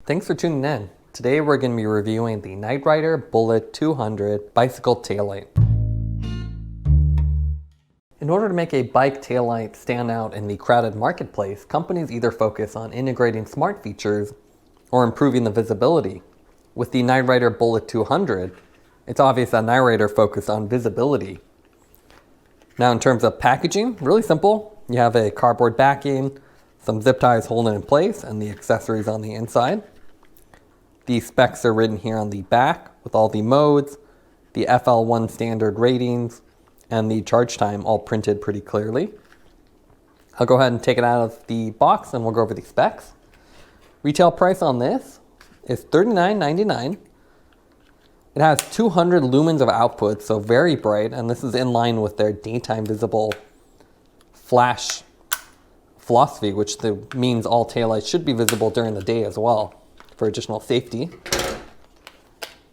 Thanks for tuning in. Today we're going to be reviewing the Knight Rider Bullet 200 bicycle taillight. In order to make a bike taillight stand out in the crowded marketplace, companies either focus on integrating smart features or improving the visibility. With the Knight Rider Bullet 200, it's obvious that Knight Rider focused on visibility. Now in terms of packaging, really simple. You have a cardboard backing, some zip ties holding it in place, and the accessories on the inside. The specs are written here on the back with all the modes, the FL1 standard ratings, and the charge time all printed pretty clearly. I'll go ahead and take it out of the box and we'll go over the specs. Retail price on this is $39.99. It has 200 lumens of output, so very bright, and this is in line with their daytime visible flash philosophy, which means all taillights should be visible during the day as well for additional safety.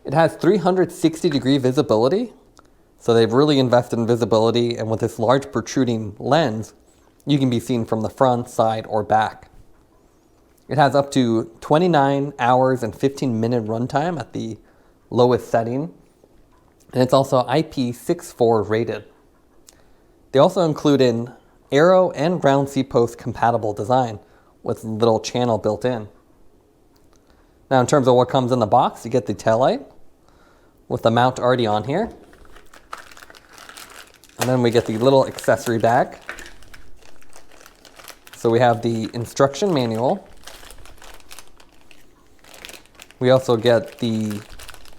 It has 360-degree visibility, so they've really invested in visibility, and with this large protruding lens, you can be seen from the front, side, or back. It has up to 29 hours and 15-minute runtime at the lowest setting, and it's also IP64 rated. They also include an Aero and round C-post compatible design with a little channel built in. Now in terms of what comes in the box, you get the taillight with the mount already on here, and then we get the little accessory bag. So we have the instruction manual. We also get the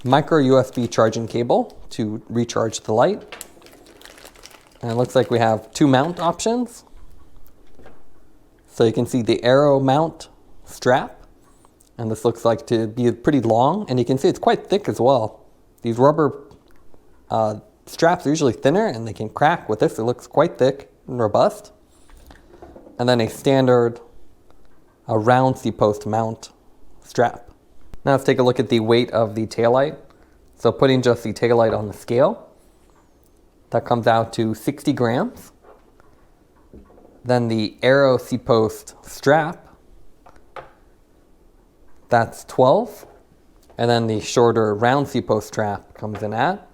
micro USB charging cable to recharge the light. And it looks like we have two mount options. So you can see the Aero mount strap. And this looks like to be pretty long. And you can see it's quite thick as well. These rubber straps are usually thinner and they can crack. With this, it looks quite thick and robust. And then a standard round C-post mount strap. Now let's take a look at the weight of the taillight. So putting just the taillight on the scale, that comes out to 60 grams. Then the Aero C-post strap, that's 12. And then the shorter round C-post strap comes in at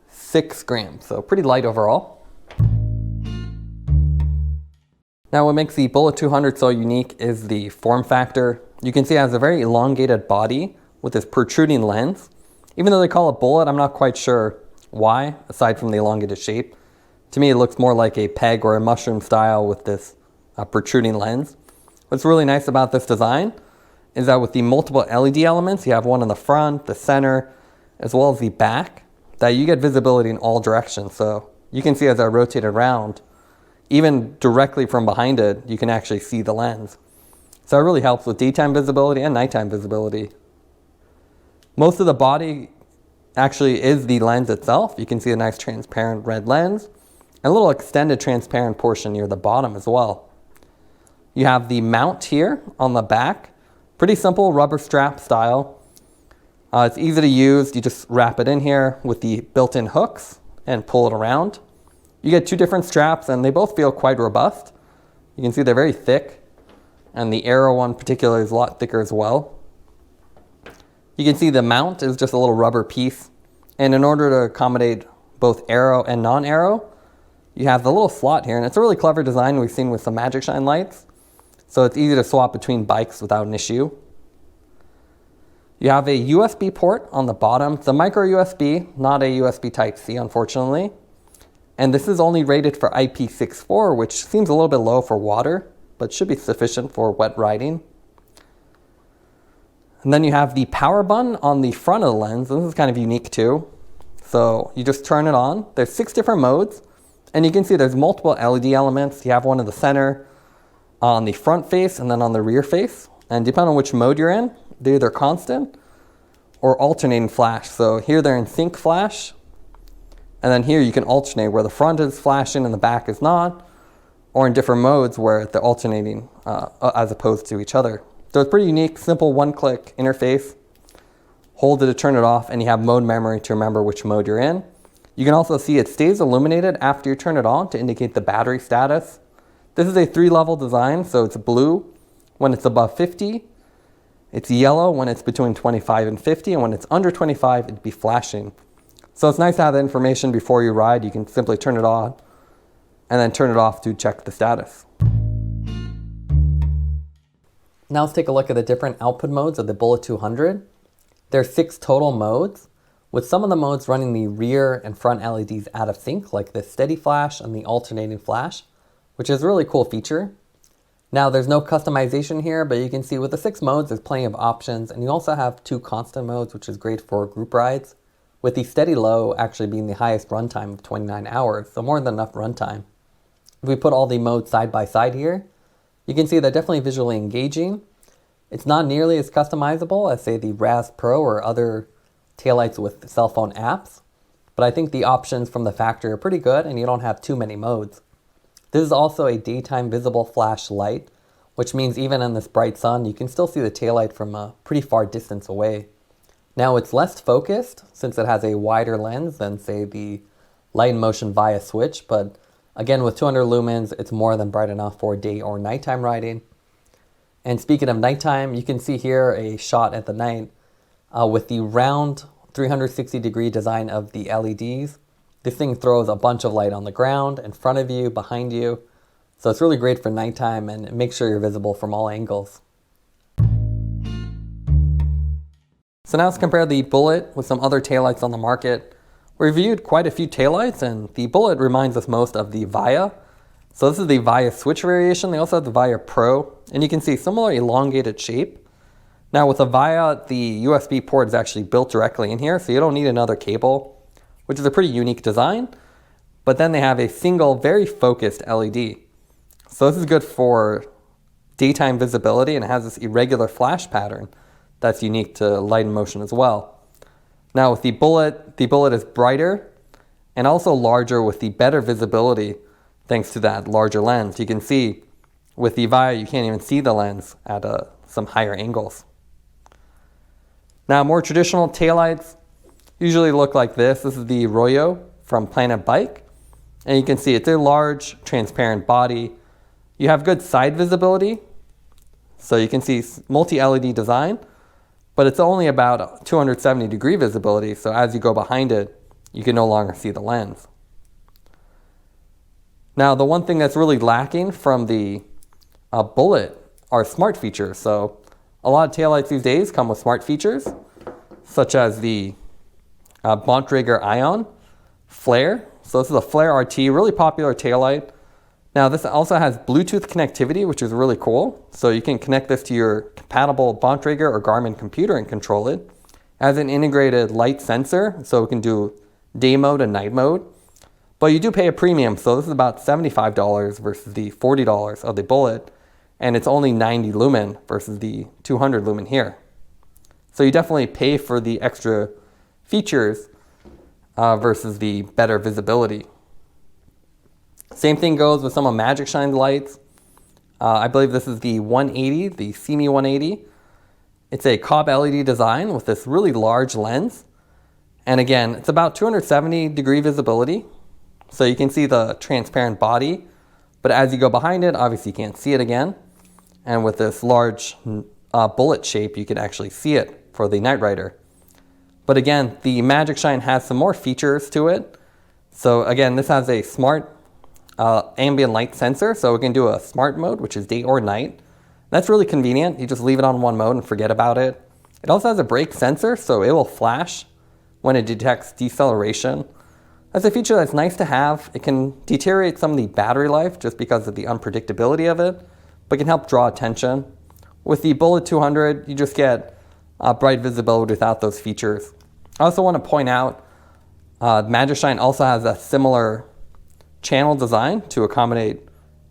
6 grams, so pretty light overall. Now what makes the Bullet 200 so unique is the form factor. You can see it has a very elongated body with this protruding lens. Even though they call it Bullet, I'm not quite sure why, aside from the elongated shape. To me, it looks more like a peg or a mushroom style with this protruding lens. What's really nice about this design is that with the multiple LED elements, you have one in the front, the center, as well as the back, that you get visibility in all directions. So you can see as I rotate it around, even directly from behind it, you can actually see the lens. So it really helps with daytime visibility and nighttime visibility. Most of the body actually is the lens itself. You can see a nice transparent red lens, and a little extended transparent portion near the bottom as well. You have the mount here on the back. Pretty simple rubber strap style. It's easy to use. You just wrap it in here with the built-in hooks and pull it around. You get two different straps and they both feel quite robust. You can see they're very thick, and the Aero one in particular is a lot thicker as well. You can see the mount is just a little rubber piece, and in order to accommodate both Aero and non-Aero, you have the little slot here, and it's a really clever design we've seen with some Magic Shine lights, so it's easy to swap between bikes without an issue. You have a USB port on the bottom. It's a micro USB, not a USB Type-C, unfortunately. And this is only rated for IP64, which seems a little bit low for water, but should be sufficient for wet riding. And then you have the power button on the front of the lens. This is kind of unique too. So you just turn it on. There's 6 different modes, and you can see there's multiple LED elements. You have one in the center, on the front face, and then on the rear face. And depending on which mode you're in, they're either constant or alternating flash. So here they're in sync flash, and then here you can alternate where the front is flashing and the back is not, or in different modes where they're alternating as opposed to each other. So it's pretty unique, simple one-click interface. Hold it to turn it off, and you have mode memory to remember which mode you're in. You can also see it stays illuminated after you turn it on to indicate the battery status. This is a 3-level design, so it's blue when it's above 50, It's yellow when it's between 25 and 50, and when it's under 25, it'd be flashing. So it's nice to have that information before you ride. You can simply turn it on and then turn it off to check the status. Now let's take a look at the different output modes of the Bullet 200. There are 6 total modes, with some of the modes running the rear and front LEDs out of sync, like the steady flash and the alternating flash, which is a really cool feature. Now there's no customization here, but you can see with the 6 modes, there's plenty of options, and you also have 2 constant modes, which is great for group rides, with the steady low actually being the highest runtime of 29 hours, so more than enough runtime. If we put all the modes side by side here, you can see they're definitely visually engaging. It's not nearly as customizable as, say, the Raz Pro or other taillights with cell phone apps, but I think the options from the factory are pretty good and you don't have too many modes. This is also a daytime visible flash light, which means even in this bright sun, you can still see the taillight from a pretty far distance away. Now it's less focused since it has a wider lens than, say, the Light in Motion Via switch, but again, with 200 lumens, it's more than bright enough for day or nighttime riding. And speaking of nighttime, you can see here a shot at the night with the round 360-degree design of the LEDs. This thing throws a bunch of light on the ground, in front of you, behind you. So it's really great for nighttime and it makes sure you're visible from all angles. So now let's compare the Bullet with some other taillights on the market. We reviewed quite a few taillights, and the Bullet reminds us most of the Via. So this is the Via switch variation. They also have the Via Pro, and you can see similar elongated shape. Now with the Via, the USB port is actually built directly in here, so you don't need another cable, which is a pretty unique design. But then they have a single, very focused LED. So this is good for daytime visibility, and it has this irregular flash pattern that's unique to Light in Motion as well. Now with the Bullet is brighter and also larger with the better visibility thanks to that larger lens. You can see with the Via, you can't even see the lens at some higher angles. Now more traditional taillights usually look like this. This is the Royo from Planet Bike. And you can see it's a large, transparent body. You have good side visibility. So you can see multi-LED design, but it's only about 270-degree visibility. So as you go behind it, you can no longer see the lens. Now, the one thing that's really lacking from the Bullet are smart features. So a lot of taillights these days come with smart features, such as the Bontrager Ion Flare. So this is a Flare RT, really popular taillight. Now this also has Bluetooth connectivity, which is really cool. So you can connect this to your compatible Bontrager or Garmin computer and control it. It has an integrated light sensor, so it can do day mode and night mode. But you do pay a premium, so this is about $75 versus the $40 of the Bullet, and it's only 90 lumen versus the 200 lumen here. So you definitely pay for the extra features versus the better visibility. Same thing goes with some of Magic Shine's lights. I believe this is the 180, the CME 180. It's a Cobb LED design with this really large lens. And again, it's about 270-degree visibility. So you can see the transparent body, but as you go behind it, obviously you can't see it again. And with this large bullet shape, you can actually see it for the Night Rider. But again, the Magic Shine has some more features to it. So again, this has a smart ambient light sensor, so it can do a smart mode, which is day or night. That's really convenient. You just leave it on one mode and forget about it. It also has a brake sensor, so it will flash when it detects deceleration. That's a feature that's nice to have. It can deteriorate some of the battery life just because of the unpredictability of it, but can help draw attention. With the Bullet 200, you just get bright visibility without those features. I also want to point out Magic Shine also has a similar channel design to accommodate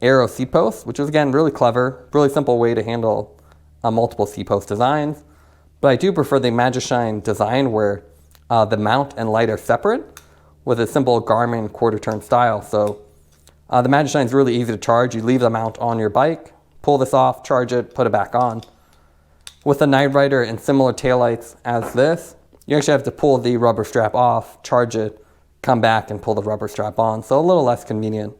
Aero seat posts, which is again really clever, really simple way to handle multiple seat post designs. But I do prefer the Magic Shine design where the mount and light are separate with a simple Garmin quarter turn style. So the Magic Shine is really easy to charge. You leave the mount on your bike, pull this off, charge it, put it back on. With the Night Rider and similar taillights as this, you actually have to pull the rubber strap off, charge it, come back and pull the rubber strap on. So a little less convenient.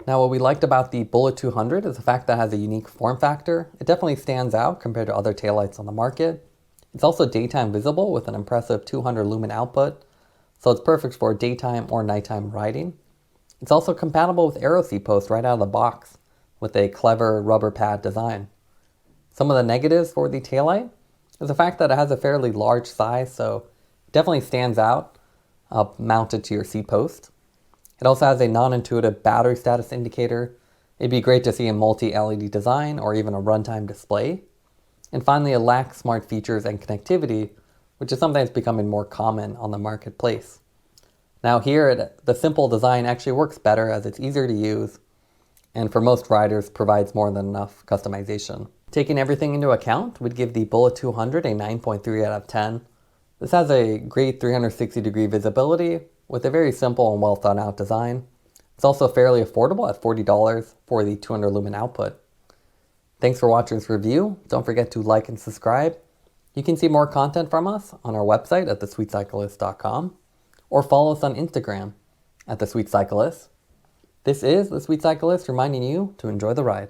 Now, what we liked about the Bullet 200 is the fact that it has a unique form factor. It definitely stands out compared to other taillights on the market. It's also daytime visible with an impressive 200 lumen output, so it's perfect for daytime or nighttime riding. It's also compatible with Aero seat posts right out of the box with a clever rubber pad design. Some of the negatives for the taillight is the fact that it has a fairly large size, so it definitely stands out mounted to your seat post. It also has a non-intuitive battery status indicator. It'd be great to see a multi-LED design or even a runtime display. And finally, it lacks smart features and connectivity, which is something that's becoming more common on the marketplace. Now here, the simple design actually works better as it's easier to use, and for most riders provides more than enough customization. Taking everything into account, we'd give the Bullet 200 a 9.3 out of 10. This has a great 360-degree visibility with a very simple and well thought out design. It's also fairly affordable at $40 for the 200 lumen output. Thanks for watching this review. Don't forget to like and subscribe. You can see more content from us on our website at thesweetcyclist.com or follow us on Instagram at The Sweet Cyclist. This is The Sweet Cyclist reminding you to enjoy the ride.